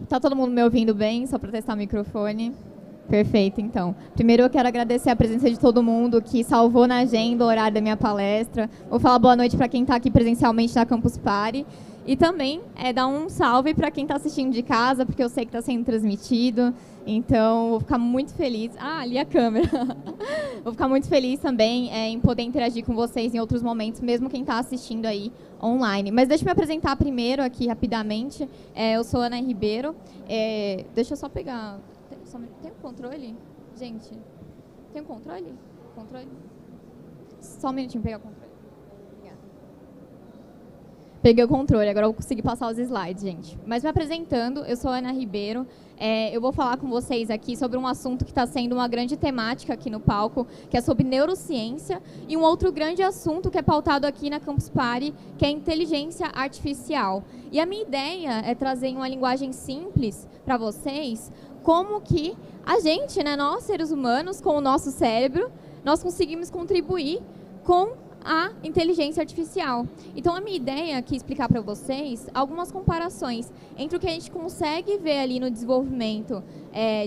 Tá todo mundo me ouvindo bem? Só para testar o microfone. Perfeito, então. Primeiro eu quero agradecer a presença de todo mundo que salvou na agenda o horário da minha palestra. Vou falar boa noite para quem está aqui presencialmente na Campus Party. E também dar um salve para quem está assistindo de casa, porque eu sei que está sendo transmitido. Então, vou ficar muito feliz. Ah, ali a câmera. Vou ficar muito feliz também em poder interagir com vocês em outros momentos, mesmo quem está assistindo aí online. Mas deixa eu me apresentar primeiro aqui rapidamente. Eu sou Ana Ribeiro. Deixa eu só pegar... Tem um controle? Gente, tem um controle? Controle? Só um minutinho, pegar o controle. Obrigada. Peguei o controle, agora eu consegui passar os slides, gente. Mas me apresentando, eu sou Ana Ribeiro. Eu vou falar com vocês aqui sobre um assunto que está sendo uma grande temática aqui no palco, que é sobre neurociência, e um outro grande assunto que é pautado aqui na Campus Party, que é inteligência artificial. E a minha ideia é trazer em uma linguagem simples para vocês como que a gente, né, nós seres humanos, com o nosso cérebro, nós conseguimos contribuir com a inteligência artificial. Então, a minha ideia aqui é explicar para vocês algumas comparações entre o que a gente consegue ver ali no desenvolvimento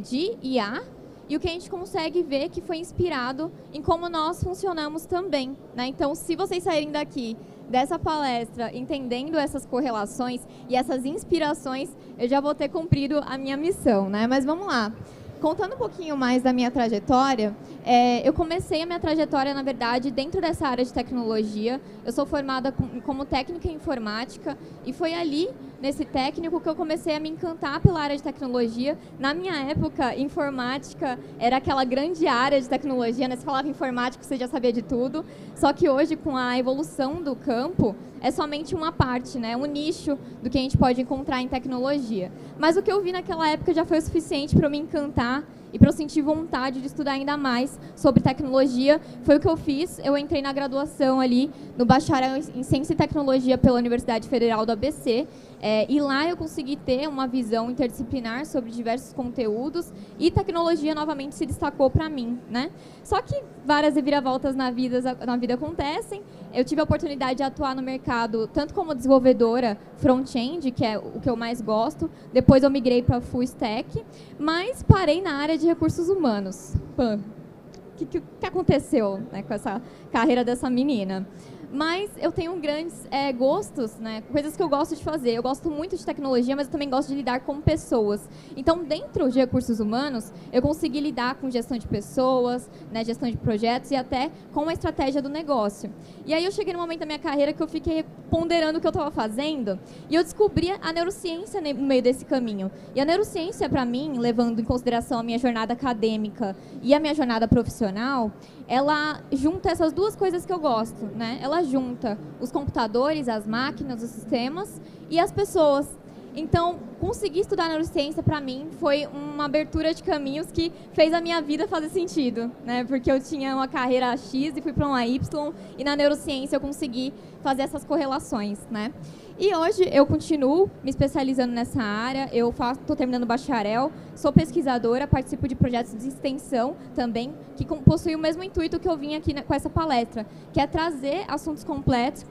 de IA e o que a gente consegue ver que foi inspirado em como nós funcionamos também, né? Então, se vocês saírem daqui dessa palestra entendendo essas correlações e essas inspirações, eu já vou ter cumprido a minha missão, né? Mas vamos lá. Contando um pouquinho mais da minha trajetória, eu comecei a minha trajetória, na verdade, dentro dessa área de tecnologia. Eu sou formada como técnica em informática e foi ali, nesse técnico, que eu comecei a me encantar pela área de tecnologia. Na minha época, informática era aquela grande área de tecnologia, né? Você falava informática, você já sabia de tudo. Só que hoje, com a evolução do campo, é somente uma parte, né? Um nicho do que a gente pode encontrar em tecnologia. Mas o que eu vi naquela época já foi o suficiente para eu me encantar e para eu sentir vontade de estudar ainda mais sobre tecnologia. Foi o que eu fiz. Eu entrei na graduação ali, no bacharel em Ciência e Tecnologia pela Universidade Federal do ABC. E lá eu consegui ter uma visão interdisciplinar sobre diversos conteúdos e tecnologia novamente se destacou para mim, né? Só que várias reviravoltas na vida acontecem. Eu tive a oportunidade de atuar no mercado tanto como desenvolvedora front-end, que é o que eu mais gosto. Depois eu migrei para full stack, mas parei na área de recursos humanos. O que aconteceu, né, com essa carreira dessa menina? Mas eu tenho grandes gostos, né, coisas que eu gosto de fazer. Eu gosto muito de tecnologia, mas eu também gosto de lidar com pessoas. Então, dentro de recursos humanos, eu consegui lidar com gestão de pessoas, né, gestão de projetos e até com a estratégia do negócio. E aí eu cheguei num momento da minha carreira que eu fiquei ponderando o que eu estava fazendo e eu descobri a neurociência no meio desse caminho. E a neurociência, para mim, levando em consideração a minha jornada acadêmica e a minha jornada profissional, ela junta essas duas coisas que eu gosto, né? Ela junta os computadores, as máquinas, os sistemas e as pessoas. Então, conseguir estudar neurociência, para mim, foi uma abertura de caminhos que fez a minha vida fazer sentido, né? Porque eu tinha uma carreira X e fui para uma Y, e na neurociência eu consegui fazer essas correlações, né? E hoje eu continuo me especializando nessa área, eu estou terminando o bacharel, sou pesquisadora, participo de projetos de extensão também, que possuem o mesmo intuito que eu vim aqui com essa palestra, que é trazer assuntos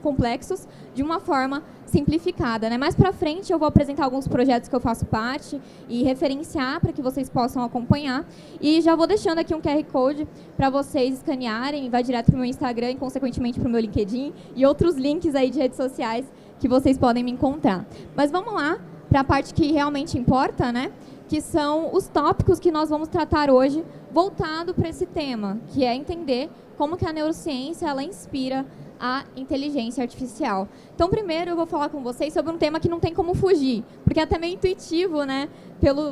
complexos de uma forma simplificada, né? Mais para frente eu vou apresentar alguns projetos que eu faço parte e referenciar para que vocês possam acompanhar. E já vou deixando aqui um QR Code para vocês escanearem, vai direto para o meu Instagram e, consequentemente, para o meu LinkedIn e outros links aí de redes sociais que vocês podem me encontrar. Mas vamos lá para a parte que realmente importa, né? Que são os tópicos que nós vamos tratar hoje, voltado para esse tema, que é entender como que a neurociência ela inspira a inteligência artificial. Então, primeiro eu vou falar com vocês sobre um tema que não tem como fugir, porque é até meio intuitivo, né?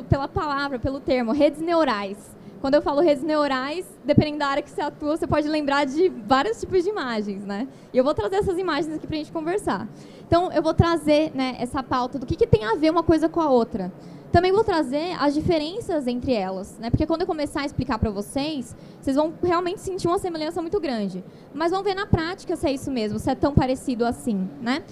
Pela palavra, pelo termo, redes neurais. Quando eu falo redes neurais, dependendo da área que você atua, você pode lembrar de vários tipos de imagens, né? E eu vou trazer essas imagens aqui para a gente conversar. Então, eu vou trazer, né, essa pauta do que tem a ver uma coisa com a outra. Também vou trazer as diferenças entre elas, né? Porque quando eu começar a explicar para vocês, vocês vão realmente sentir uma semelhança muito grande. Mas vão ver na prática se é isso mesmo, se é tão parecido assim, né?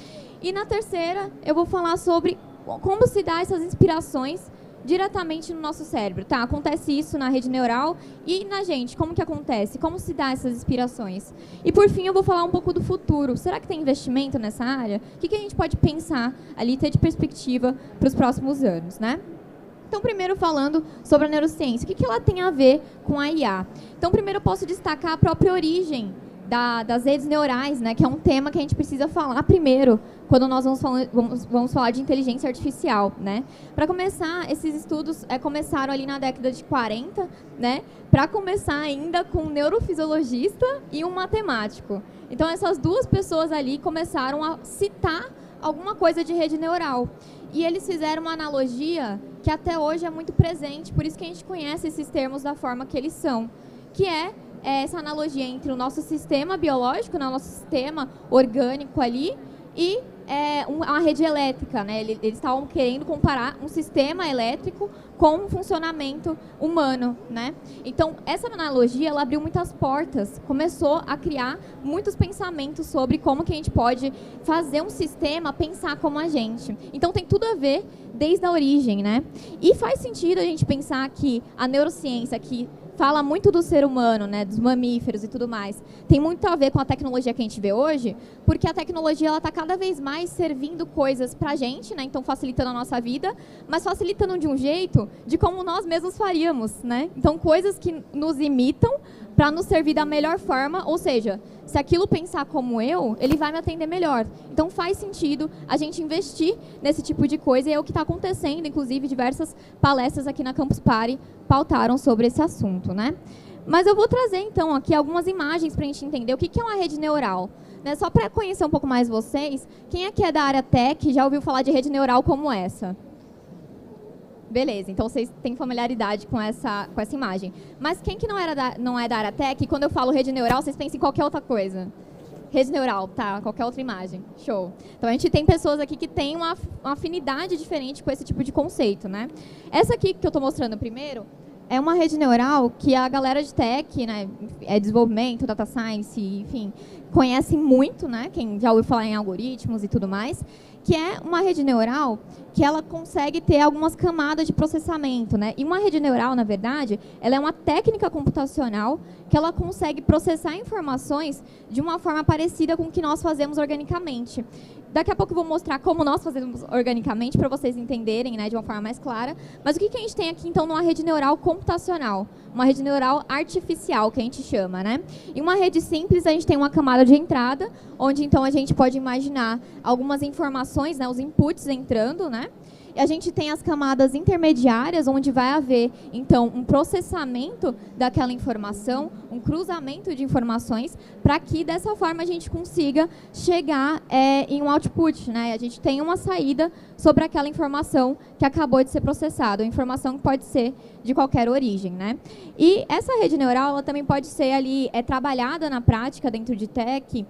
E na terceira, eu vou falar sobre como se dá essas inspirações diretamente no nosso cérebro, tá? Acontece isso na rede neural e na gente, como que acontece? Como se dá essas inspirações? E por fim, eu vou falar um pouco do futuro. Será que tem investimento nessa área? O que a gente pode pensar ali, ter de perspectiva para os próximos anos, né? Então, primeiro falando sobre a neurociência, o que ela tem a ver com a IA? Então, primeiro eu posso destacar a própria origem das redes neurais, né, que é um tema que a gente precisa falar primeiro, quando nós vamos falar de inteligência artificial, né? Para começar, esses estudos começaram ali na década de 40, né? Para começar ainda com um neurofisiologista e um matemático. Então, essas duas pessoas ali começaram a citar alguma coisa de rede neural. E eles fizeram uma analogia que até hoje é muito presente, por isso que a gente conhece esses termos da forma que eles são, que é essa analogia entre o nosso sistema biológico, né, o nosso sistema orgânico ali, e uma rede elétrica, né? Eles estavam querendo comparar um sistema elétrico com um funcionamento humano, né? Então, essa analogia, ela abriu muitas portas, começou a criar muitos pensamentos sobre como que a gente pode fazer um sistema pensar como a gente. Então, tem tudo a ver desde a origem, né? E faz sentido a gente pensar que a neurociência, que fala muito do ser humano, né, dos mamíferos e tudo mais, tem muito a ver com a tecnologia que a gente vê hoje, porque a tecnologia está cada vez mais servindo coisas para a gente, né, então facilitando a nossa vida, mas facilitando de um jeito de como nós mesmos faríamos, né? Então, coisas que nos imitam para nos servir da melhor forma, ou seja, se aquilo pensar como eu, ele vai me atender melhor. Então, faz sentido a gente investir nesse tipo de coisa, e é o que está acontecendo, inclusive, diversas palestras aqui na Campus Party pautaram sobre esse assunto, né? Mas eu vou trazer, então, aqui algumas imagens para a gente entender o que é uma rede neural. Né? Só para conhecer um pouco mais vocês, quem aqui é da área tech já ouviu falar de rede neural como essa? Beleza, então vocês têm familiaridade com essa imagem. Mas quem que não é da área tech, quando eu falo rede neural, vocês pensam em qualquer outra coisa? Rede neural, tá, qualquer outra imagem. Show. Então, a gente tem pessoas aqui que têm uma afinidade diferente com esse tipo de conceito, né? Essa aqui que eu estou mostrando primeiro é uma rede neural que a galera de tech, né, desenvolvimento, data science, enfim, conhece muito, né? Quem já ouviu falar em algoritmos e tudo mais, que é uma rede neural que ela consegue ter algumas camadas de processamento, né? E uma rede neural, na verdade, ela é uma técnica computacional que ela consegue processar informações de uma forma parecida com o que nós fazemos organicamente. Daqui a pouco eu vou mostrar como nós fazemos organicamente para vocês entenderem, né, de uma forma mais clara. Mas o que a gente tem aqui, então, numa rede neural computacional? Uma rede neural artificial, que a gente chama, né? Em uma rede simples, a gente tem uma camada de entrada, onde, então, a gente pode imaginar algumas informações, né, os inputs entrando, né? E a gente tem as camadas intermediárias, onde vai haver, então, um processamento daquela informação, um cruzamento de informações, para que, dessa forma, a gente consiga chegar em um output, né? A gente tem uma saída sobre aquela informação que acabou de ser processada, uma informação que pode ser de qualquer origem, né? E essa rede neural, ela também pode ser ali, trabalhada na prática dentro de tech,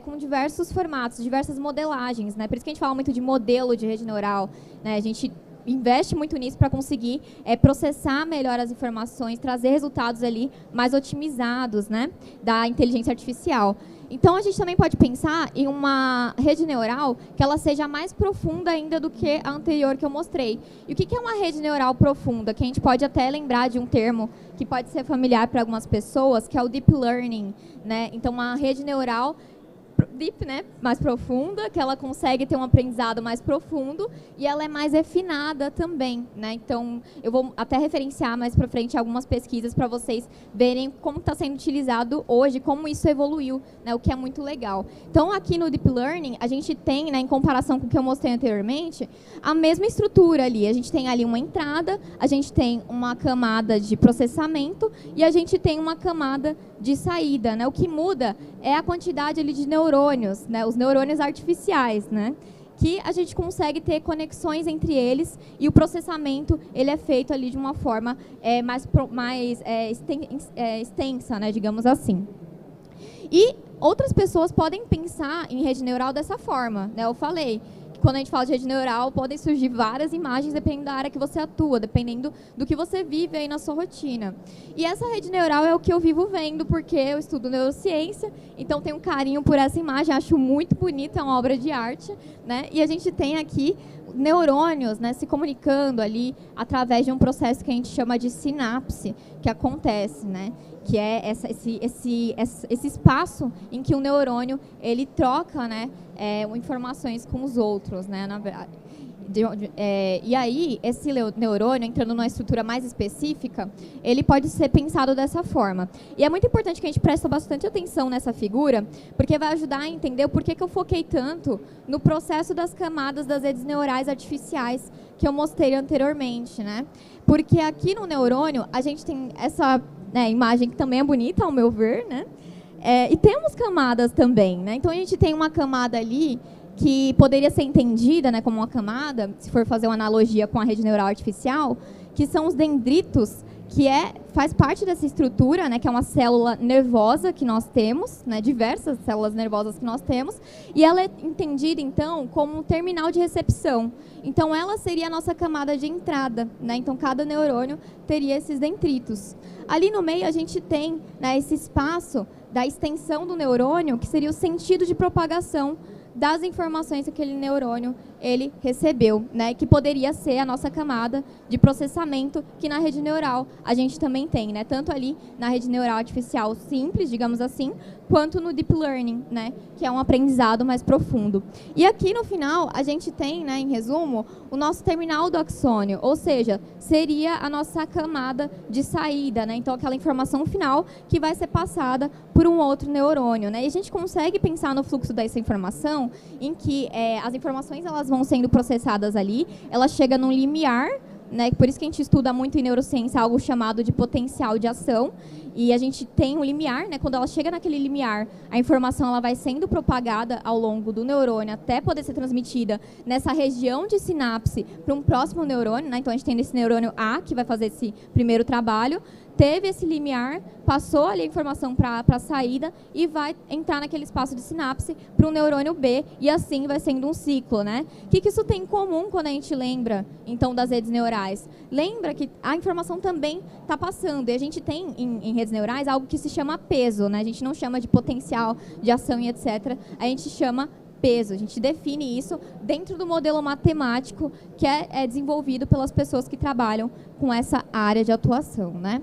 com diversos formatos, diversas modelagens, né? Por isso que a gente fala muito de modelo de rede neural, né? A gente investe muito nisso para conseguir processar melhor as informações, trazer resultados ali mais otimizados, né, da inteligência artificial. Então, a gente também pode pensar em uma rede neural que ela seja mais profunda ainda do que a anterior que eu mostrei. E o que é uma rede neural profunda? Que a gente pode até lembrar de um termo que pode ser familiar para algumas pessoas, que é o deep learning, né? Então, uma rede neural deep, né, mais profunda, que ela consegue ter um aprendizado mais profundo e ela é mais refinada também, né? Então, eu vou até referenciar mais para frente algumas pesquisas para vocês verem como está sendo utilizado hoje, como isso evoluiu, né, o que é muito legal. Então, aqui no Deep Learning, a gente tem, né, em comparação com o que eu mostrei anteriormente, a mesma estrutura ali. A gente tem ali uma entrada, a gente tem uma camada de processamento e a gente tem uma camada de saída, né? O que muda é a quantidade ali de neurônios, né? Os neurônios artificiais, né? Que a gente consegue ter conexões entre eles e o processamento ele é feito ali de uma forma mais extensa, né? Digamos assim. E outras pessoas podem pensar em rede neural dessa forma, né? Eu falei que quando a gente fala de rede neural, podem surgir várias imagens dependendo da área que você atua, dependendo do que você vive aí na sua rotina. E essa rede neural é o que eu vivo vendo, porque eu estudo neurociência, então tenho um carinho por essa imagem, acho muito bonita, é uma obra de arte, né? E a gente tem aqui neurônios, né, se comunicando ali através de um processo que a gente chama de sinapse, que acontece, né? Que é esse espaço em que o neurônio ele troca, né, informações com os outros, né, na verdade. E aí, esse neurônio, entrando numa estrutura mais específica, ele pode ser pensado dessa forma. E é muito importante que a gente preste bastante atenção nessa figura, porque vai ajudar a entender o porquê que eu foquei tanto no processo das camadas das redes neurais artificiais que eu mostrei anteriormente, né? Porque aqui no neurônio, a gente tem essa imagem que também é bonita, ao meu ver, né? E temos camadas também, né? Então, a gente tem uma camada ali que poderia ser entendida, né, como uma camada, se for fazer uma analogia com a rede neural artificial, que são os dendritos, que faz parte dessa estrutura, né, que é uma célula nervosa que nós temos, né, diversas células nervosas que nós temos, e ela é entendida, então, como um terminal de recepção. Então, ela seria a nossa camada de entrada, né? Então, cada neurônio teria esses dendritos. Ali no meio, a gente tem, né, esse espaço da extensão do neurônio, que seria o sentido de propagação das informações que aquele neurônio ele recebeu, né, que poderia ser a nossa camada de processamento, que na rede neural a gente também tem, né, tanto ali na rede neural artificial simples, digamos assim, quanto no deep learning, né, que é um aprendizado mais profundo. E aqui no final a gente tem, né, em resumo, o nosso terminal do axônio, ou seja, seria a nossa camada de saída, né, então aquela informação final que vai ser passada por um outro neurônio, né, e a gente consegue pensar no fluxo dessa informação em que as informações elas vão sendo processadas ali, ela chega num limiar, né, por isso que a gente estuda muito em neurociência algo chamado de potencial de ação, e a gente tem um limiar, né, quando ela chega naquele limiar, a informação ela vai sendo propagada ao longo do neurônio até poder ser transmitida nessa região de sinapse para um próximo neurônio, né, então a gente tem esse neurônio A, que vai fazer esse primeiro trabalho, teve esse limiar, passou ali a informação para a saída e vai entrar naquele espaço de sinapse para o neurônio B, e assim vai sendo um ciclo, né? O que isso tem em comum quando a gente lembra, então, das redes neurais? Lembra que a informação também está passando, e a gente tem em redes neurais algo que se chama peso, né? A gente não chama de potencial, de ação e etc. A gente chama peso, a gente define isso dentro do modelo matemático que é desenvolvido pelas pessoas que trabalham com essa área de atuação, né?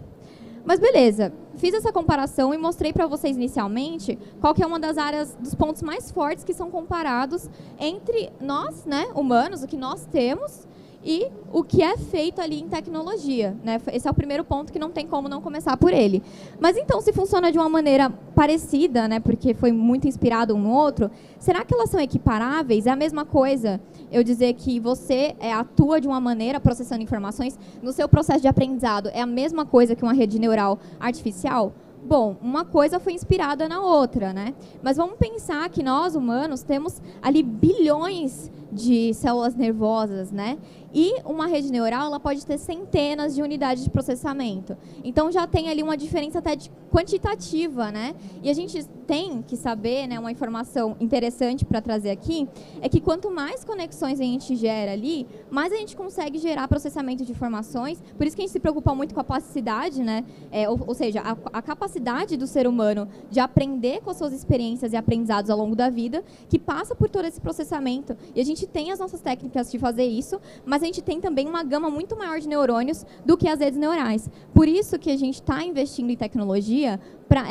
Mas beleza, fiz essa comparação e mostrei para vocês inicialmente qual que é uma das áreas, dos pontos mais fortes que são comparados entre nós, né, humanos, o que nós temos e o que é feito ali em tecnologia, né? Esse é o primeiro ponto que não tem como não começar por ele. Mas então, se funciona de uma maneira parecida, né, porque foi muito inspirado um no outro, será que elas são equiparáveis? É a mesma coisa eu dizer que você atua de uma maneira processando informações no seu processo de aprendizado, é a mesma coisa que uma rede neural artificial? Bom, uma coisa foi inspirada na outra, né? Mas vamos pensar que nós, humanos, temos ali bilhões de células nervosas, né? E uma rede neural, ela pode ter centenas de unidades de processamento. Então, já tem ali uma diferença até quantitativa, né? E a gente tem que saber, né, uma informação interessante para trazer aqui, é que quanto mais conexões a gente gera ali, mais a gente consegue gerar processamento de informações. Por isso que a gente se preocupa muito com a plasticidade, né? Ou seja, a capacidade do ser humano de aprender com as suas experiências e aprendizados ao longo da vida, que passa por todo esse processamento. E a gente tem as nossas técnicas de fazer isso, mas a gente tem também uma gama muito maior de neurônios do que as redes neurais. Por isso que a gente está investindo em tecnologia para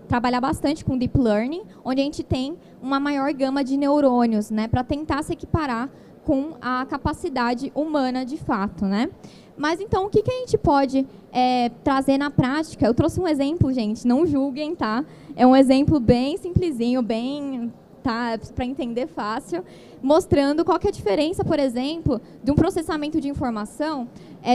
trabalhar bastante com Deep Learning, onde a gente tem uma maior gama de neurônios, né, para tentar se equiparar com a capacidade humana de fato, né? Mas então, o que a gente pode trazer na prática? Eu trouxe um exemplo, gente, não julguem, tá? É um exemplo bem simplesinho, bem... Tá, para entender fácil, mostrando qual que é a diferença, por exemplo, de um processamento de informação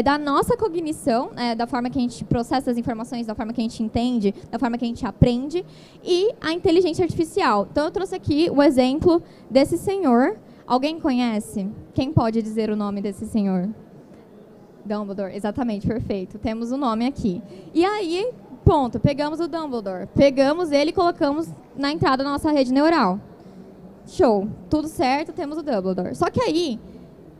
da nossa cognição, da forma que a gente processa as informações, da forma que a gente entende, da forma que a gente aprende, e a inteligência artificial. Então, eu trouxe aqui o exemplo desse senhor. Alguém conhece? Quem pode dizer o nome desse senhor? Dumbledore, exatamente, perfeito. Temos o nome aqui. E aí, ponto, pegamos o Dumbledore, pegamos ele e colocamos na entrada da nossa rede neural. Show, tudo certo, temos o Dumbledore. Só que aí,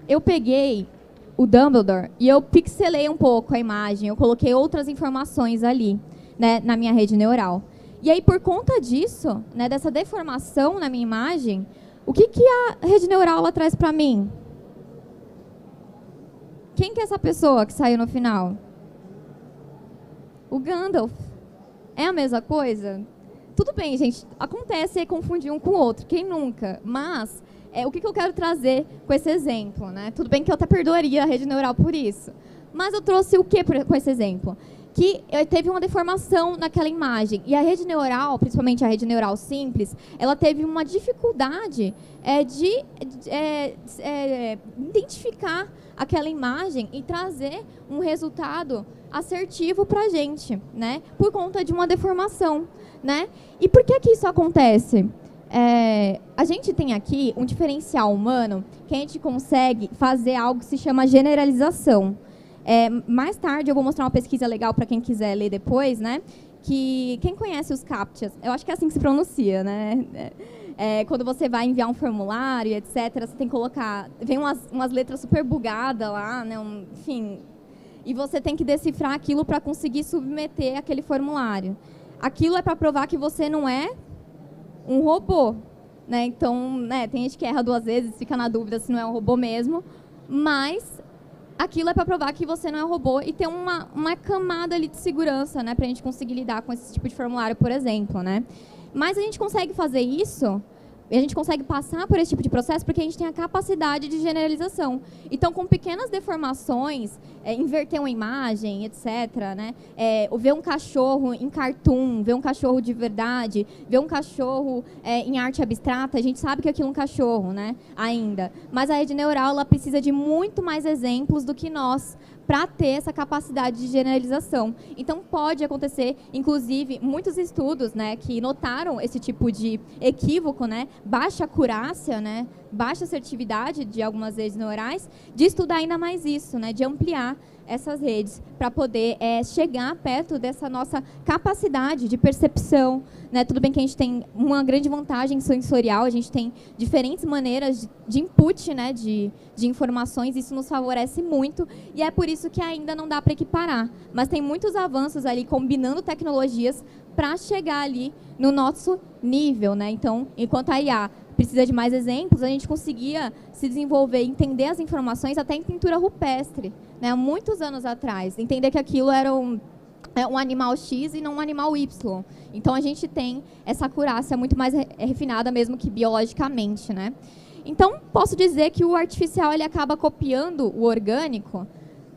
eu peguei o Dumbledore e eu pixelei um pouco a imagem, eu coloquei outras informações ali, né, na minha rede neural. E aí, por conta disso, né, dessa deformação na minha imagem, o que a rede neural ela traz para mim? Quem que é essa pessoa que saiu no final? O Gandalf. É a mesma coisa? Tudo bem, gente, acontece confundir um com o outro, quem nunca? Mas o que eu quero trazer com esse exemplo, né? Tudo bem que eu até perdoaria a rede neural por isso, mas eu trouxe o que com esse exemplo? Que teve uma deformação naquela imagem. E a rede neural, principalmente a rede neural simples, ela teve uma dificuldade de identificar aquela imagem e trazer um resultado assertivo para a gente, né? Por conta de uma deformação, né? E por que isso acontece? A gente tem aqui um diferencial humano que a gente consegue fazer algo que se chama generalização. Mais tarde eu vou mostrar uma pesquisa legal para quem quiser ler depois, né? Que quem conhece os CAPTCHAs, eu acho que é assim que se pronuncia, né? Quando você vai enviar um formulário, etc., você tem que colocar, vem umas letras super bugadas lá, né? Enfim, e você tem que decifrar aquilo para conseguir submeter aquele formulário. Aquilo é para provar que você não é um robô, né? Então, né, tem gente que erra 2 vezes, fica na dúvida se não é um robô mesmo, mas aquilo é para provar que você não é um robô e tem uma camada ali de segurança, né, para a gente conseguir lidar com esse tipo de formulário, por exemplo, né? Mas a gente consegue fazer isso, e a gente consegue passar por esse tipo de processo porque a gente tem a capacidade de generalização. Então, com pequenas deformações, inverter uma imagem, etc., né? Ver um cachorro em cartoon, ver um cachorro de verdade, ver um cachorro em arte abstrata, a gente sabe que aquilo é um cachorro, né? Ainda. Mas a rede neural ela precisa de muito mais exemplos do que nós para ter essa capacidade de generalização. Então, pode acontecer, inclusive, muitos estudos, né, que notaram esse tipo de equívoco, né, baixa acurácia, né, baixa assertividade de algumas redes neurais, de estudar ainda mais isso, né, de ampliar essas redes para poder chegar perto dessa nossa capacidade de percepção, né? Tudo bem que a gente tem uma grande vantagem sensorial, a gente tem diferentes maneiras de input, né, de informações, isso nos favorece muito e é por isso que ainda não dá para equiparar. Mas tem muitos avanços ali combinando tecnologias para chegar ali no nosso nível, né? Então, enquanto a IA precisa de mais exemplos, a gente conseguia se desenvolver e entender as informações até em pintura rupestre, né? Muitos anos atrás, entender que aquilo era um animal X e não um animal Y. Então, a gente tem essa acurácia muito mais refinada mesmo que biologicamente, né? Então, posso dizer que o artificial ele acaba copiando o orgânico?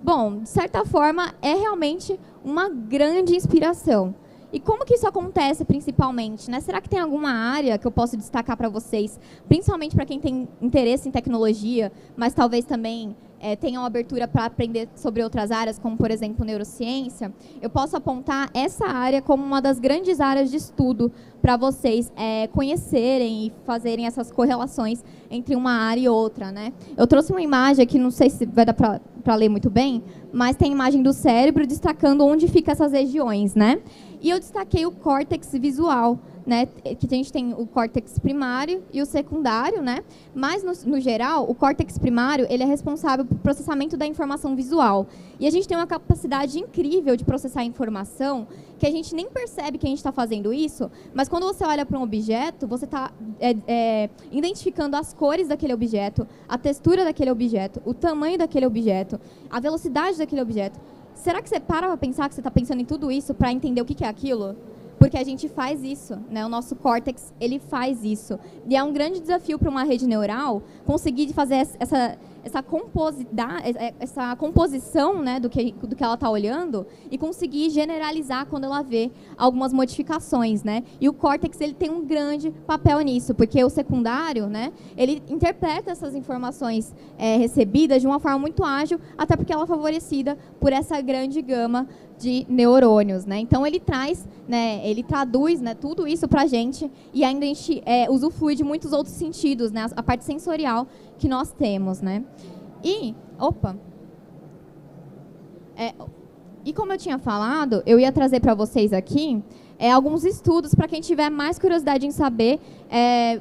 Bom, de certa forma, é realmente uma grande inspiração. E como que isso acontece principalmente, né? Será que tem alguma área que eu posso destacar para vocês, principalmente para quem tem interesse em tecnologia, mas talvez também tenham abertura para aprender sobre outras áreas, como, por exemplo, neurociência? Eu posso apontar essa área como uma das grandes áreas de estudo para vocês conhecerem e fazerem essas correlações entre uma área e outra, né? Eu trouxe uma imagem aqui, não sei se vai dar para ler muito bem, mas tem a imagem do cérebro destacando onde ficam essas regiões, né? E eu destaquei o córtex visual, né? Que a gente tem o córtex primário e o secundário, né? Mas, no geral, o córtex primário ele é responsável pelo processamento da informação visual. E a gente tem uma capacidade incrível de processar a informação que a gente nem percebe que a gente está fazendo isso, mas quando você olha para um objeto, você está identificando as cores daquele objeto, a textura daquele objeto, o tamanho daquele objeto, a velocidade daquele objeto. Será que você para pensar que você está pensando em tudo isso para entender o que é aquilo? Porque a gente faz isso, né? O nosso córtex, ele faz isso. E é um grande desafio para uma rede neural conseguir fazer essa composição, né, do que ela está olhando e conseguir generalizar quando ela vê algumas modificações, né? E o córtex ele tem um grande papel nisso, porque o secundário, né, ele interpreta essas informações recebidas de uma forma muito ágil, até porque ela é favorecida por essa grande gama de neurônios, né? Então ele traz, né, ele traduz, né, tudo isso para a gente e ainda a gente usufrui de muitos outros sentidos, né? A parte sensorial que nós temos, né? E como eu tinha falado, eu ia trazer para vocês aqui alguns estudos para quem tiver mais curiosidade em saber.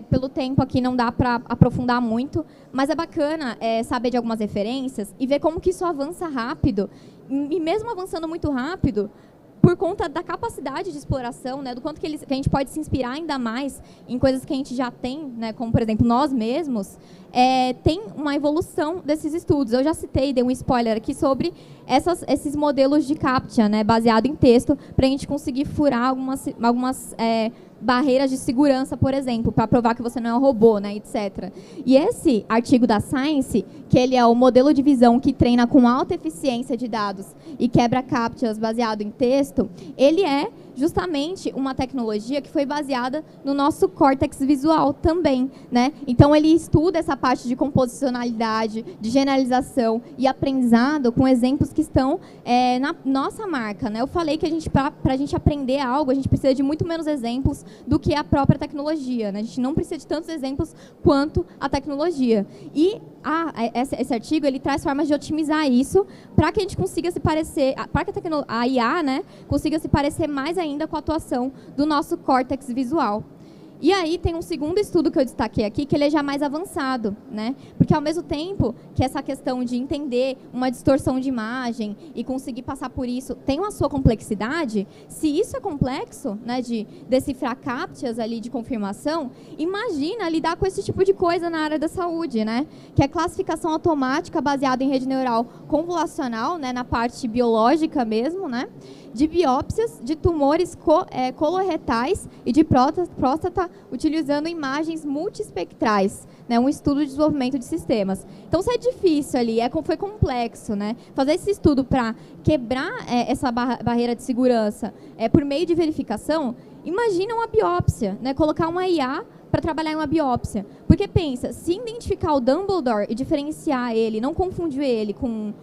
Pelo tempo aqui não dá para aprofundar muito, mas é bacana saber de algumas referências e ver como que isso avança rápido. E mesmo avançando muito rápido, por conta da capacidade de exploração, né, do quanto que a gente pode se inspirar ainda mais em coisas que a gente já tem, né, como, por exemplo, nós mesmos, tem uma evolução desses estudos. Eu já citei, dei um spoiler aqui sobre esses modelos de CAPTCHA, né, baseado em texto, para a gente conseguir furar algumas barreiras de segurança, por exemplo, para provar que você não é um robô, né, etc. E esse artigo da Science, que ele é o modelo de visão que treina com alta eficiência de dados e quebra CAPTCHAs baseado em texto, ele é justamente uma tecnologia que foi baseada no nosso córtex visual também, né? Então, ele estuda essa parte de composicionalidade, de generalização e aprendizado com exemplos que estão na nossa marca, né? Eu falei que para a gente aprender algo, a gente precisa de muito menos exemplos do que a própria tecnologia, né? A gente não precisa de tantos exemplos quanto a tecnologia. E esse artigo, ele traz formas de otimizar isso para que a gente consiga se parecer, para que a IA, né, consiga se parecer mais ainda com a atuação do nosso córtex visual. E aí tem um segundo estudo que eu destaquei aqui, que ele é já mais avançado, né? Porque ao mesmo tempo que essa questão de entender uma distorção de imagem e conseguir passar por isso tem a sua complexidade, se isso é complexo, né, de decifrar CAPTCHAs ali de confirmação, imagina lidar com esse tipo de coisa na área da saúde, né? Que é classificação automática baseada em rede neural convolucional, né, na parte biológica mesmo, né? De biópsias de tumores coloretais e de próstata utilizando imagens multiespectrais, né, um estudo de desenvolvimento de sistemas. Então, isso é difícil ali, foi complexo, né? Fazer esse estudo para quebrar essa barreira de segurança por meio de verificação, imagina uma biópsia, né? Colocar uma IA para trabalhar em uma biópsia. Porque pensa, se identificar o Dumbledore e diferenciar ele, não confundir ele com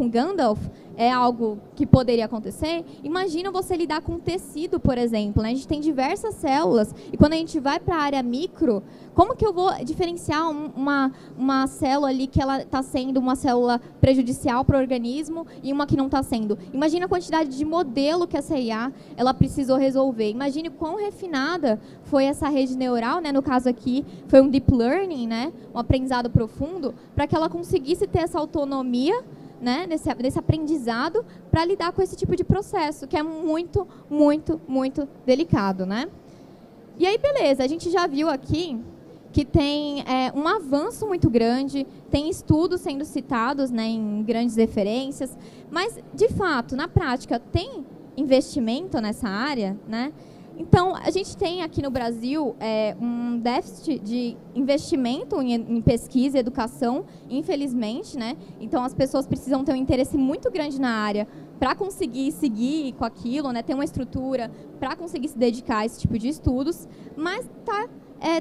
Gandalf, é algo que poderia acontecer. Imagina você lidar com tecido, por exemplo, né? A gente tem diversas células, e quando a gente vai para a área micro, como que eu vou diferenciar uma célula ali que ela está sendo uma célula prejudicial para o organismo e uma que não está sendo? Imagina a quantidade de modelo que essa IA ela precisou resolver. Imagine quão refinada foi essa rede neural, né? No caso aqui, foi um deep learning, né? Um aprendizado profundo, para que ela conseguisse ter essa autonomia, né, nesse aprendizado para lidar com esse tipo de processo, que é muito, muito, muito delicado, né? E aí, beleza, a gente já viu aqui que tem um avanço muito grande, tem estudos sendo citados, né, em grandes referências, mas, de fato, na prática, tem investimento nessa área, né? Então, a gente tem aqui no Brasil um déficit de investimento em pesquisa e educação, infelizmente, né? Então, as pessoas precisam ter um interesse muito grande na área para conseguir seguir com aquilo, né? Ter uma estrutura para conseguir se dedicar a esse tipo de estudos, mas está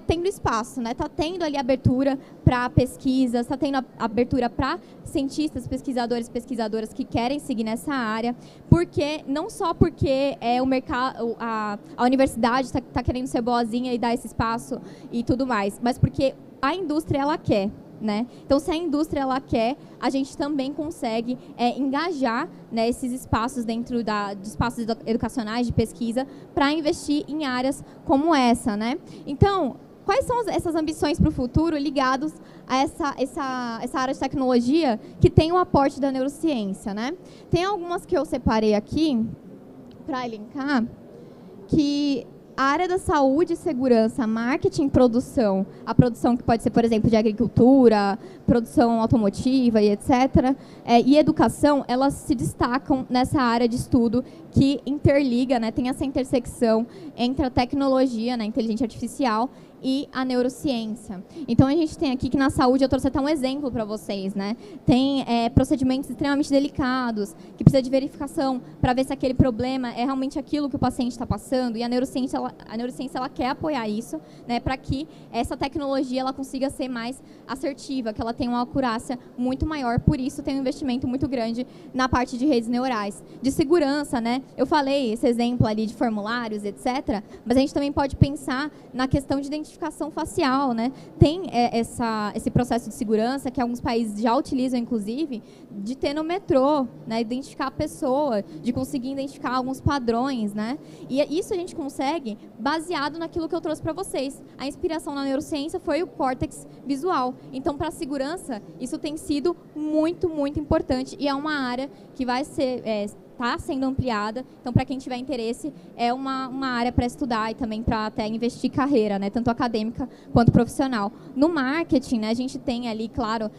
tendo espaço, né? Está tendo ali abertura para pesquisas, está tendo abertura para cientistas, pesquisadores, pesquisadoras que querem seguir nessa área, porque não só porque o mercado, a universidade está querendo ser boazinha e dar esse espaço e tudo mais, mas porque a indústria ela quer. Né? Então, se a indústria ela quer, a gente também consegue engajar, né, esses espaços dentro de espaços educacionais de pesquisa para investir em áreas como essa. Né? Então, quais são essas ambições para o futuro ligados a essa área de tecnologia que tem o aporte da neurociência? Né? Tem algumas que eu separei aqui para elencar, que a área da saúde e segurança, marketing, produção, a produção que pode ser, por exemplo, de agricultura, produção automotiva e etc., e educação, elas se destacam nessa área de estudo que interliga, né, tem essa intersecção entre a tecnologia, né, inteligência artificial, e a neurociência. Então, a gente tem aqui que na saúde, eu trouxe até um exemplo para vocês, né? Tem procedimentos extremamente delicados, que precisa de verificação para ver se aquele problema é realmente aquilo que o paciente está passando, e a neurociência ela quer apoiar isso, né, para que essa tecnologia ela consiga ser mais assertiva, que ela tenha uma acurácia muito maior, por isso tem um investimento muito grande na parte de redes neurais. De segurança, né? Eu falei esse exemplo ali de formulários, etc., mas a gente também pode pensar na questão de identificação facial, né? Tem esse processo de segurança que alguns países já utilizam, inclusive, de ter no metrô, né? Identificar a pessoa, de conseguir identificar alguns padrões, né? E isso a gente consegue baseado naquilo que eu trouxe para vocês. A inspiração na neurociência foi o córtex visual. Então, para a segurança, isso tem sido muito, muito importante e é uma área que vai ser está sendo ampliada. Então, para quem tiver interesse, é uma área para estudar e também para até investir carreira, né, tanto acadêmica quanto profissional. No marketing, né, a gente tem ali, claro,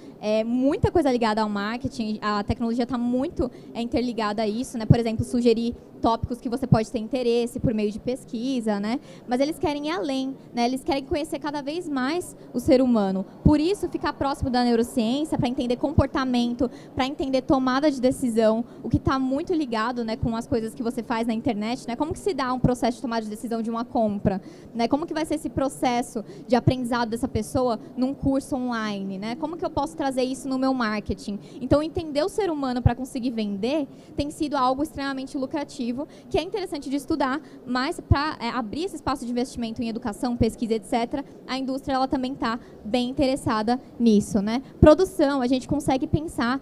muita coisa ligada ao marketing. A tecnologia está muito interligada a isso, né? Por exemplo, sugerir tópicos que você pode ter interesse por meio de pesquisa, né? Mas eles querem ir além, né? Eles querem conhecer cada vez mais o ser humano. Por isso, ficar próximo da neurociência, para entender comportamento, para entender tomada de decisão, o que está muito ligado, né, com as coisas que você faz na internet, né? Como que se dá um processo de tomada de decisão de uma compra, né? Como que vai ser esse processo de aprendizado dessa pessoa num curso online, né? Como que eu posso trazer isso no meu marketing? Então, entender o ser humano para conseguir vender tem sido algo extremamente lucrativo, que é interessante de estudar, mas para abrir esse espaço de investimento em educação, pesquisa, etc., a indústria ela também está bem interessada nisso, né? Produção, a gente consegue pensar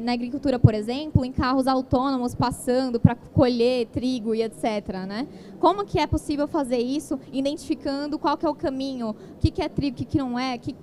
na agricultura, por exemplo, em carros autônomos passando para colher trigo e etc., né? Como que é possível fazer isso, identificando qual que é o caminho, o que é trigo, o que não é, que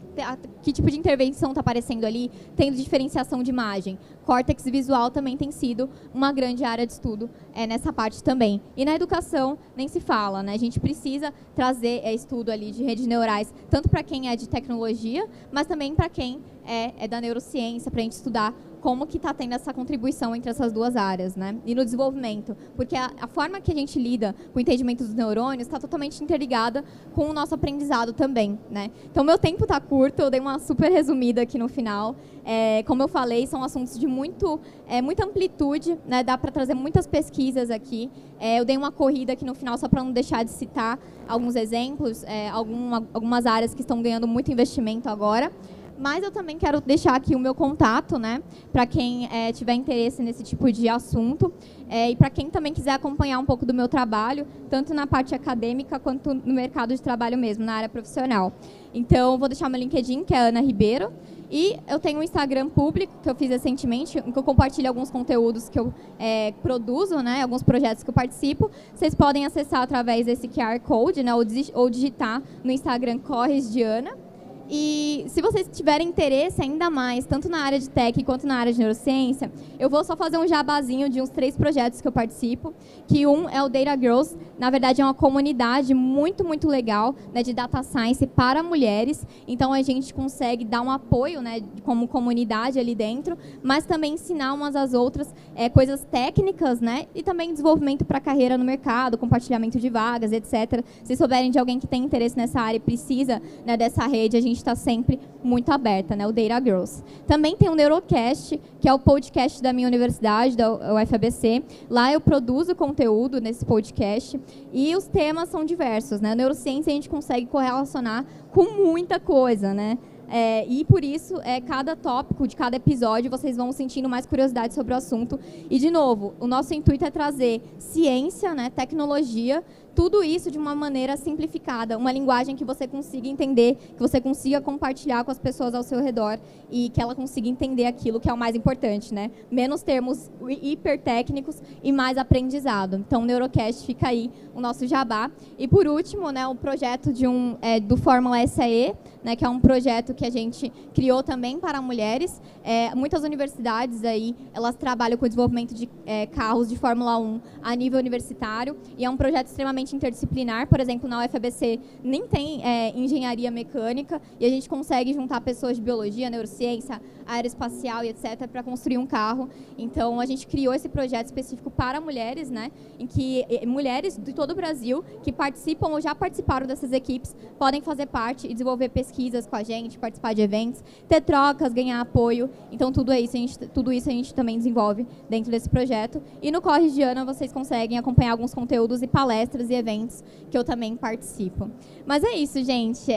tipo de intervenção está aparecendo ali, tendo diferenciação de imagem. Córtex visual também tem sido uma grande área de estudo nessa parte também. E na educação, nem se fala, né? A gente precisa trazer estudo ali de redes neurais, tanto para quem é de tecnologia, mas também para quem é da neurociência, para a gente estudar como que está tendo essa contribuição entre essas duas áreas, né? E no desenvolvimento, porque a forma que a gente lida com o entendimento dos neurônios está totalmente interligada com o nosso aprendizado também, né? Então, meu tempo está curto, eu dei uma super resumida aqui no final. Como eu falei, são assuntos de muita amplitude, né? Dá para trazer muitas pesquisas aqui. Eu dei uma corrida aqui no final só para não deixar de citar alguns exemplos, algumas áreas que estão ganhando muito investimento agora. Mas eu também quero deixar aqui o meu contato, né, para quem tiver interesse nesse tipo de assunto e para quem também quiser acompanhar um pouco do meu trabalho, tanto na parte acadêmica quanto no mercado de trabalho mesmo, na área profissional. Então, eu vou deixar meu LinkedIn, que é Ana Ribeiro, e eu tenho um Instagram público, que eu fiz recentemente, em que eu compartilho alguns conteúdos que eu produzo, né, alguns projetos que eu participo. Vocês podem acessar através desse QR Code, né, ou digitar no Instagram Corres de Ana. E se vocês tiverem interesse ainda mais, tanto na área de tech quanto na área de neurociência, eu vou só fazer um jabazinho de uns 3 projetos que eu participo, que um é o Data Girls, na verdade é uma comunidade muito, muito legal, né, de data science para mulheres, então a gente consegue dar um apoio, né, como comunidade ali dentro, mas também ensinar umas às outras coisas técnicas, né, e também desenvolvimento para carreira no mercado, compartilhamento de vagas, etc. Se souberem de alguém que tem interesse nessa área e precisa, né, dessa rede, a gente está sempre muito aberta, né, o Data Girls. Também tem o Neurocast, que é o podcast da minha universidade, da UFABC. Lá eu produzo conteúdo nesse podcast e os temas são diversos, né? A neurociência a gente consegue correlacionar com muita coisa, né? E por isso, cada tópico de cada episódio, vocês vão sentindo mais curiosidade sobre o assunto. E, de novo, o nosso intuito é trazer ciência, né, tecnologia, tudo isso de uma maneira simplificada, uma linguagem que você consiga entender, que você consiga compartilhar com as pessoas ao seu redor e que ela consiga entender aquilo que é o mais importante, né? Menos termos hipertécnicos e mais aprendizado. Então, o Neurocast fica aí o nosso jabá. E, por último, né, o projeto do Fórmula SAE, né, que é um projeto que a gente criou também para mulheres. Muitas universidades aí, elas trabalham com o desenvolvimento de carros de Fórmula 1 a nível universitário e é um projeto extremamente interdisciplinar. Por exemplo, na UFABC nem tem engenharia mecânica e a gente consegue juntar pessoas de biologia, neurociência, aeroespacial e etc. para construir um carro. Então, a gente criou esse projeto específico para mulheres, né, em que mulheres de todo o Brasil que participam ou já participaram dessas equipes podem fazer parte e desenvolver pesquisas com a gente, participar de eventos, ter trocas, ganhar apoio. Então, tudo isso a gente também desenvolve dentro desse projeto. E no Corre de Ana, vocês conseguem acompanhar alguns conteúdos e palestras e eventos que eu também participo. Mas é isso, gente.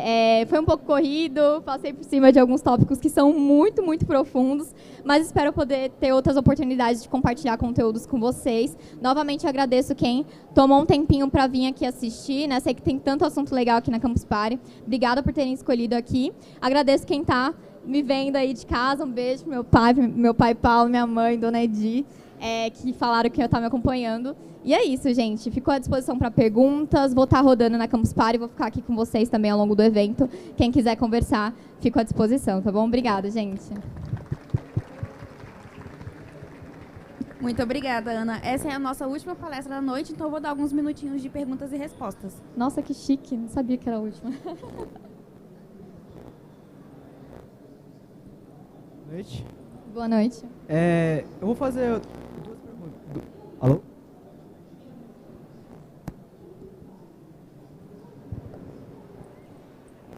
Foi um pouco corrido, passei por cima de alguns tópicos que são muito, muito profundos, mas espero poder ter outras oportunidades de compartilhar conteúdos com vocês. Novamente, agradeço quem tomou um tempinho para vir aqui assistir, né? Sei que tem tanto assunto legal aqui na Campus Party. Obrigada por terem escolhido aqui. Agradeço quem está me vendo aí de casa. Um beijo para meu pai Paulo, minha mãe, Dona Edi, que falaram que eu estar me acompanhando. E é isso, gente. Fico à disposição para perguntas. Vou estar rodando na Campus Party, vou ficar aqui com vocês também ao longo do evento. Quem quiser conversar, fico à disposição, tá bom? Obrigada, gente. Muito obrigada, Ana. Essa é a nossa última palestra da noite, então eu vou dar alguns minutinhos de perguntas e respostas. Nossa, que chique. Não sabia que era a última. Boa noite. Boa noite. Eu vou fazer duas perguntas. Alô?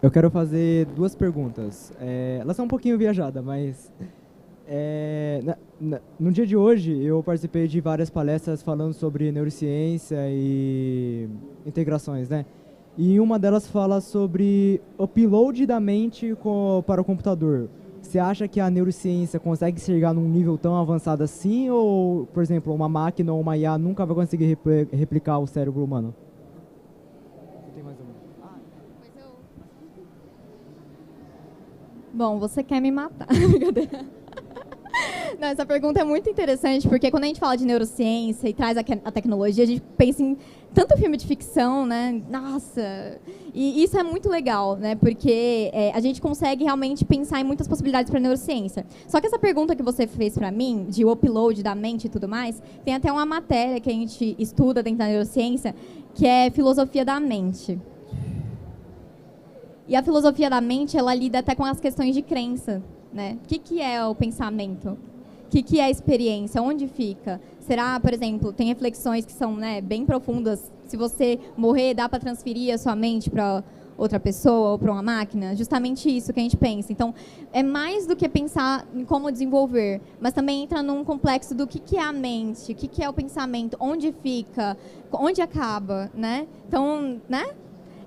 Eu quero fazer duas perguntas. Elas são um pouquinho viajadas, mas... no dia de hoje, eu participei de várias palestras falando sobre neurociência e integrações, né? E uma delas fala sobre upload da mente para o computador. Você acha que a neurociência consegue chegar num nível tão avançado assim? Ou, por exemplo, uma máquina ou uma IA nunca vai conseguir replicar o cérebro humano? Bom, você quer me matar. Brincadeira. Não, essa pergunta é muito interessante, porque quando a gente fala de neurociência e traz a tecnologia, a gente pensa em tanto filme de ficção, né? Nossa! E isso é muito legal, né? Porque a gente consegue realmente pensar em muitas possibilidades para a neurociência. Só que essa pergunta que você fez para mim, de upload da mente e tudo mais, tem até uma matéria que a gente estuda dentro da neurociência, que é filosofia da mente. E a filosofia da mente, ela lida até com as questões de crença, né? O que é o pensamento? O que é a experiência? Onde fica? Será, por exemplo, tem reflexões que são, né, bem profundas. Se você morrer, dá para transferir a sua mente para outra pessoa ou para uma máquina? Justamente isso que a gente pensa. Então, é mais do que pensar em como desenvolver, mas também entra num complexo do que é a mente, o que é o pensamento, onde fica, onde acaba, né? Então, né?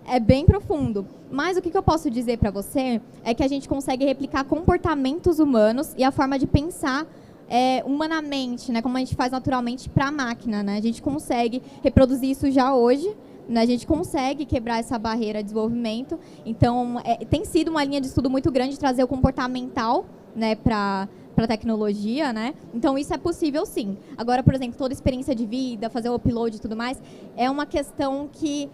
É bem profundo. Mas o que eu posso dizer para você é que a gente consegue replicar comportamentos humanos e a forma de pensar humanamente, né, como a gente faz naturalmente para a máquina. Né? A gente consegue reproduzir isso já hoje, né? A gente consegue quebrar essa barreira de desenvolvimento. Então, tem sido uma linha de estudo muito grande trazer o comportamental, né, para a tecnologia, né? Então, isso é possível, sim. Agora, por exemplo, toda experiência de vida, fazer o upload e tudo mais, é uma questão que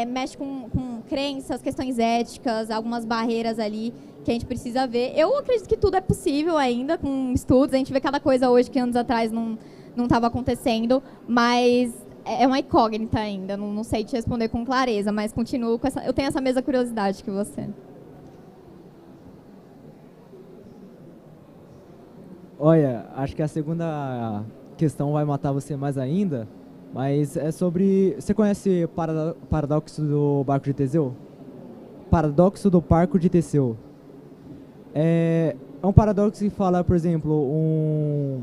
mexe com crenças, questões éticas, algumas barreiras ali que a gente precisa ver. Eu acredito que tudo é possível ainda, com estudos. A gente vê cada coisa hoje que anos atrás não estava acontecendo, mas é uma incógnita ainda. Não sei te responder com clareza, mas continuo com eu tenho essa mesma curiosidade que você. Olha, acho que a segunda questão vai matar você mais ainda, mas é sobre... Você conhece o paradoxo do barco de Teseu? Paradoxo do barco de Teseu. É um paradoxo que fala, por exemplo,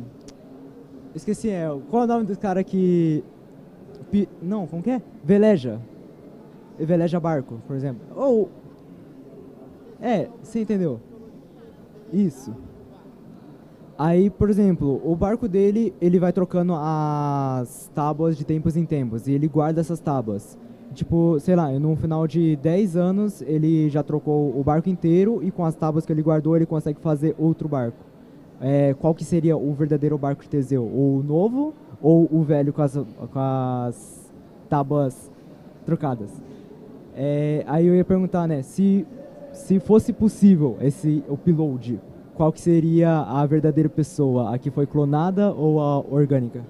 esqueci, qual é o nome do cara que... Não, como que é? Veleja barco, por exemplo. Você entendeu? Isso. Aí, por exemplo, o barco dele, ele vai trocando as tábuas de tempos em tempos, e ele guarda essas tábuas. Tipo, sei lá, no final de 10 anos, ele já trocou o barco inteiro, e com as tábuas que ele guardou, ele consegue fazer outro barco. Qual que seria o verdadeiro barco de Teseu? O novo ou o velho com as tábuas trocadas? Aí eu ia perguntar, né, se fosse possível esse upload, qual que seria a verdadeira pessoa? A que foi clonada ou a orgânica?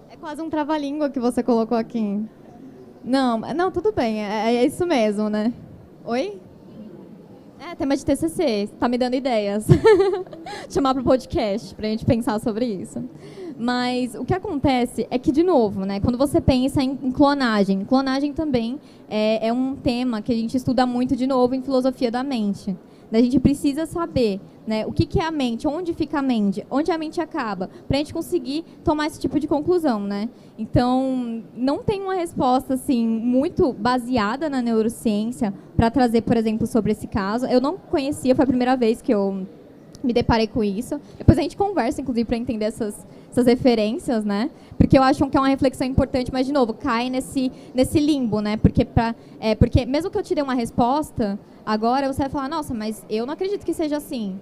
É quase um trava-língua que você colocou aqui. Não, tudo bem. É isso mesmo, né? Oi? Tema de TCC. Tá me dando ideias. Chamar para o podcast para a gente pensar sobre isso. Mas o que acontece é que, de novo, né, quando você pensa em clonagem também é um tema que a gente estuda muito, de novo, em filosofia da mente. A gente precisa saber, né, o que é a mente, onde fica a mente, onde a mente acaba, para a gente conseguir tomar esse tipo de conclusão. Né? Então, não tem uma resposta assim, muito baseada na neurociência para trazer, por exemplo, sobre esse caso. Eu não conhecia, foi a primeira vez que eu me deparei com isso. Depois a gente conversa, inclusive, para entender essas referências, né? Porque eu acho que é uma reflexão importante, mas, de novo, cai nesse limbo, né? Porque mesmo que eu te dê uma resposta, agora você vai falar, nossa, mas eu não acredito que seja assim.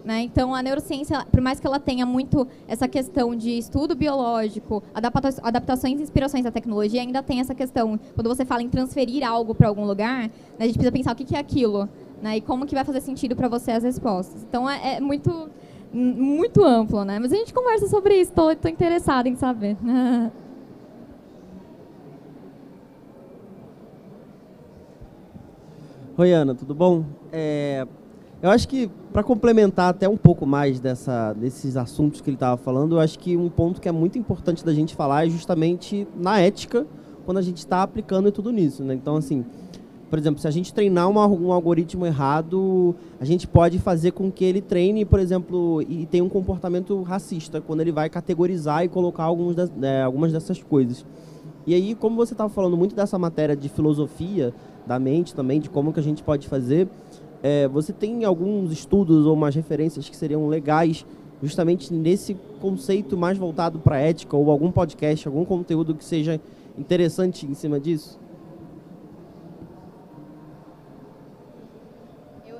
Né? Então, a neurociência, por mais que ela tenha muito essa questão de estudo biológico, adaptações e inspirações da tecnologia, ainda tem essa questão, quando você fala em transferir algo para algum lugar, né, a gente precisa pensar o que é aquilo, né, e como que vai fazer sentido para você as respostas. Então, é muito, muito amplo, né? Mas a gente conversa sobre isso, estou interessada em saber. Oi, Ana, tudo bom? Eu acho que, para complementar até um pouco mais desses assuntos que ele estava falando, eu acho que um ponto que é muito importante da gente falar é justamente na ética quando a gente está aplicando tudo nisso, né? Então, assim, por exemplo, se a gente treinar um algoritmo errado, a gente pode fazer com que ele treine, por exemplo, e tenha um comportamento racista, quando ele vai categorizar e colocar algumas dessas coisas. E aí, como você estava falando muito dessa matéria de filosofia da mente também, de como que a gente pode fazer, você tem alguns estudos ou umas referências que seriam legais justamente nesse conceito mais voltado para a ética, ou algum podcast, algum conteúdo que seja interessante em cima disso?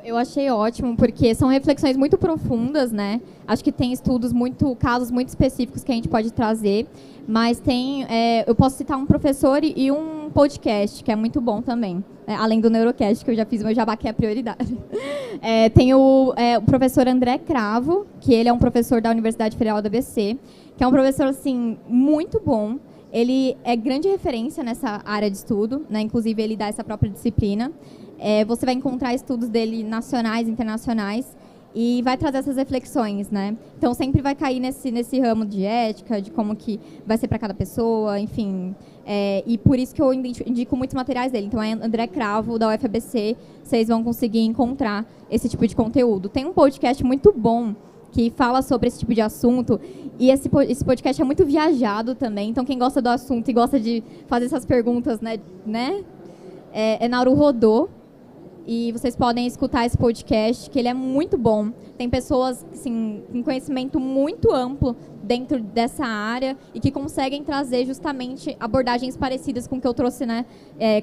Eu achei ótimo, porque são reflexões muito profundas, né? Acho que tem estudos casos muito específicos que a gente pode trazer, mas eu posso citar um professor e um podcast, que é muito bom também, né? Além do Neurocast, que eu já fiz o meu jabá, que é a prioridade. Tem o professor André Cravo, que ele é um professor da Universidade Federal do ABC, que é um professor, assim, muito bom. Ele é grande referência nessa área de estudo, né? Inclusive ele dá essa própria disciplina. Você vai encontrar estudos dele nacionais, internacionais, e vai trazer essas reflexões, né? Então sempre vai cair nesse ramo de ética, de como que vai ser para cada pessoa, enfim. E por isso que eu indico muitos materiais dele. Então é André Cravo, da UFABC, vocês vão conseguir encontrar esse tipo de conteúdo. Tem um podcast muito bom que fala sobre esse tipo de assunto, e esse podcast é muito viajado também, então quem gosta do assunto e gosta de fazer essas perguntas, né é Naruhodô, e vocês podem escutar esse podcast, que ele é muito bom. Tem pessoas, assim, com conhecimento muito amplo dentro dessa área e que conseguem trazer justamente abordagens parecidas com o que eu trouxe, né?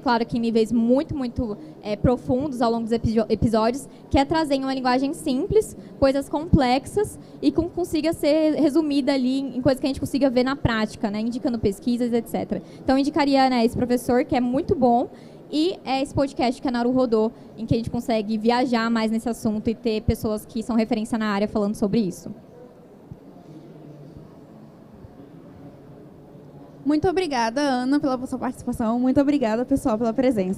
Claro que em níveis muito, muito profundos ao longo dos episódios, que é trazer em uma linguagem simples, coisas complexas e que consiga ser resumida ali em coisas que a gente consiga ver na prática, né? Indicando pesquisas, etc. Então, eu indicaria, né, esse professor, que é muito bom, e esse podcast que é Naruhodô, em que a gente consegue viajar mais nesse assunto e ter pessoas que são referência na área falando sobre isso. Muito obrigada, Ana, pela sua participação. Muito obrigada, pessoal, pela presença.